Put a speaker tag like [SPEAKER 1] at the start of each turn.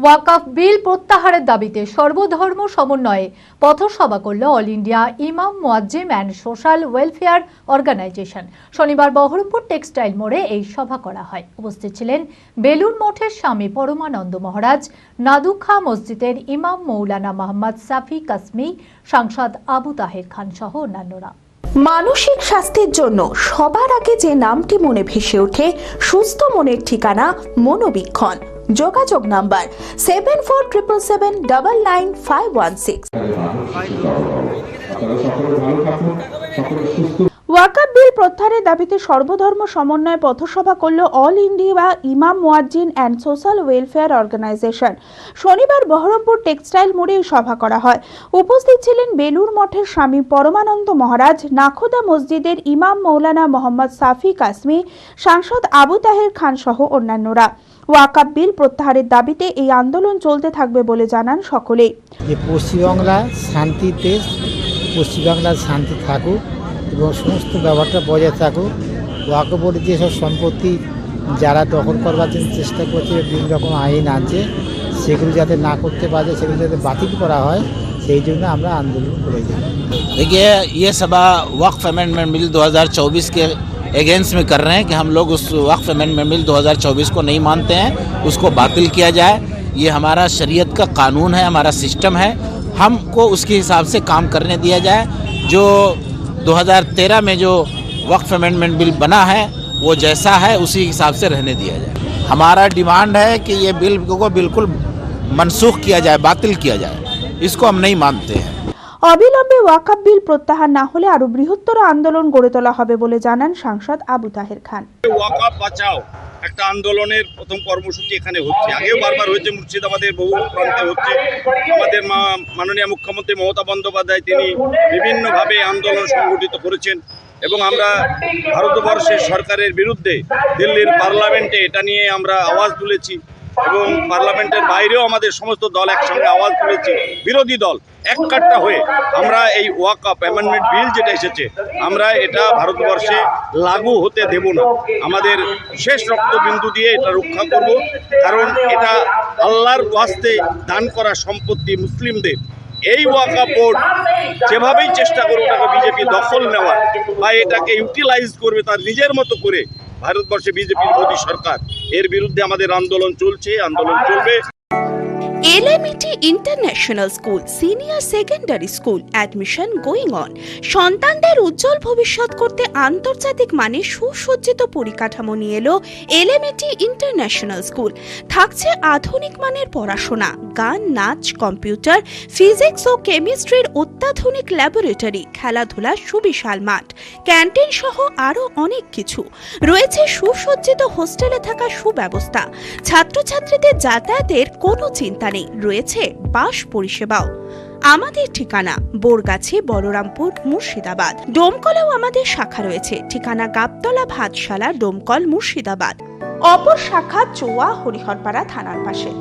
[SPEAKER 1] ওয়াকফ বিল প্রত্যাহারের দাবিতে সর্বধর্ম সমন্বয়ে পথসভা করল অল ইন্ডিয়া ইমাম মুয়াজ্জিম অ্যান্ড সোশ্যাল ওয়েলফেয়ার অর্গানাইজেশন। শনিবার বহরমপুর টেক্সটাইল মোড়ে এই সভা করা হয়। উপস্থিত ছিলেন বেলুর মঠের স্বামী পরমানন্দ মহারাজ, নাদুখা মসজিদের ইমাম মৌলানা মোহাম্মদ সাফি কাসমি, সাংসদ আবু তাহের খান সহ অন্যান্যরা।
[SPEAKER 2] মানসিক স্বাস্থ্যের জন্য সবার আগে যে নামটি মনে ভেসে ওঠে, সুস্থ মনের ঠিকানা মনোবীক্ষণ। যোগাযোগ নাম্বার 7477799516। ওয়াকফ বিল প্রত্যাহারের দাবিতে সর্বধর্ম সমন্বয়ে পথসভা করল অল ইন্ডিয়া ইমাম মুয়াজ্জিন অ্যান্ড সোশ্যাল ওয়েলফেয়ার অর্গানাইজেশন। শনিবার বহরমপুর টেক্সটাইল মোড়ে সভা করা হয়। উপস্থিত ছিলেন বেলুর মঠের স্বামী পরমানন্দ মহারাজ, নাখোদা মসজিদের ইমাম মৌলানা মোহাম্মদ সাফি কাসমি, সাংসদ আবু তাহের খান সহ অন্যান্যরা। ওয়াকফ বিল প্রত্যাহারের দাবিতে এই আন্দোলন চলতে থাকবে বলে জানান সকলেই।
[SPEAKER 3] পশ্চিমবাংলা শান্তির দেশ, পশ্চিমবাংলার শান্তি থাকুক এবং সমস্ত ব্যাপারটা বজায় থাকুক। ওয়াকফ বোর্ডের যেসব সম্পত্তি যারা দখল করবার জন্য চেষ্টা করছে, বিভিন্ন রকম আইন আনছে, সেগুলো যাতে না করতে পারে, সেগুলো যাতে বাতিল করা হয়, সেই জন্য আমরা আন্দোলন করে যাই।
[SPEAKER 4] देखिए, ये सभा वक्फ अमेंडमेंट बिल 2024 के अगेंस्ट में कर रहे हैं कि हम लोग उस वक्फ अमेंडमेंट बिल 2024 को नहीं मानते हैं, उसको बातिल किया जाए। ये हमारा शरीयत का कानून है, हमारा सिस्टम है, हमको उसके हिसाब से काम करने दिया जाए। जो 2013 में जो वक्फ अमेंडमेंट बिल बना है वो जैसा है उसी हिसाब से रहने दिया जाए। हमारा डिमांड है कि ये बिल को बिल्कुल मनसूख किया जाए, बातिल किया जाए, इसको हम नहीं मानते हैं।
[SPEAKER 2] অবিলম্বে ওয়াকফ বিল প্রত্যাহার না হলে আরো বৃহত্তর আন্দোলন গড়ে তোলা হবে বলে জানান সাংসদ আবু তাহের খান।
[SPEAKER 5] ওয়াকফ বাঁচাও একটা আন্দোলনের প্রথম কর্মসূচি এখানে হচ্ছে, আগেও বারবার হয়েছে, মুর্শিদাবাদের বহু প্রান্তে হচ্ছে। আমাদের মাননীয় মুখ্যমন্ত্রী মমতা বন্দ্যোপাধ্যায় তিনি বিভিন্নভাবে আন্দোলন সংগঠিত করেছেন এবং আমরা ভারতবর্ষের সরকারের বিরুদ্ধে দিল্লির পার্লামেন্টে এটা নিয়ে আমরা আওয়াজ তুলেছি এবং পার্লামেন্টের বাইরেও আমাদের সমস্ত দল একসঙ্গে আওয়াজ তুলেছি। বিরোধী দল এককাট্টা হয়ে আমরা এই ওয়াকফ অ্যামেন্ডমেন্ট বিল যেটা এসেছে, আমরা এটা ভারতবর্ষে লাগু হতে দেব না। আমাদের শেষ রক্তবিন্দু দিয়ে এটা রক্ষা করব, কারণ এটা আল্লাহর ওয়াস্তে দান করা সম্পত্তি মুসলিমদের। এই ওয়াকফ বোর্ড যেভাবেই চেষ্টা করবে ওটাকে বিজেপি দখল নেওয়ার বা এটাকে ইউটিলাইজ করবে তার নিজের মতো করে, ভারতবর্ষে বিজেপির মোদী সরকার, এর বিরুদ্ধে আমাদের আন্দোলন চলছে, আন্দোলন চলবে।
[SPEAKER 2] LMET International School Senior Secondary School admission going on. সন্তানদের উজ্জ্বল ভবিষ্যৎ করতে আন্তর্জাতিক মানের সুসজ্জিত পরিকাঠামো নিয়ে এলো LMET International School। থাকছে আধুনিক মানের পড়াশোনা, গান, নাচ, কম্পিউটার, ফিজিক্স ও কেমিস্ট্রির অত্যাধুনিক ল্যাবরেটরি, খেলাধুলার সুবিশাল মাঠ, ক্যান্টিন সহ আরও অনেক কিছু। রয়েছে সুসজ্জিত হোস্টেলে থাকা সুব্যবস্থা। ছাত্রছাত্রীদের যাতায়াতের কোনো চিন্তা নেই, রয়েছে বাস পরিষেবাও। আমাদের ঠিকানা বোরগাছি, বলরামপুর, মুর্শিদাবাদ। ডোমকলেও আমাদের শাখা রয়েছে, ঠিকানা গাবতলা ভাতশালা, ডোমকল, মুর্শিদাবাদ। অপর শাখা চোয়া, হরিহরপাড়া থানার পাশে।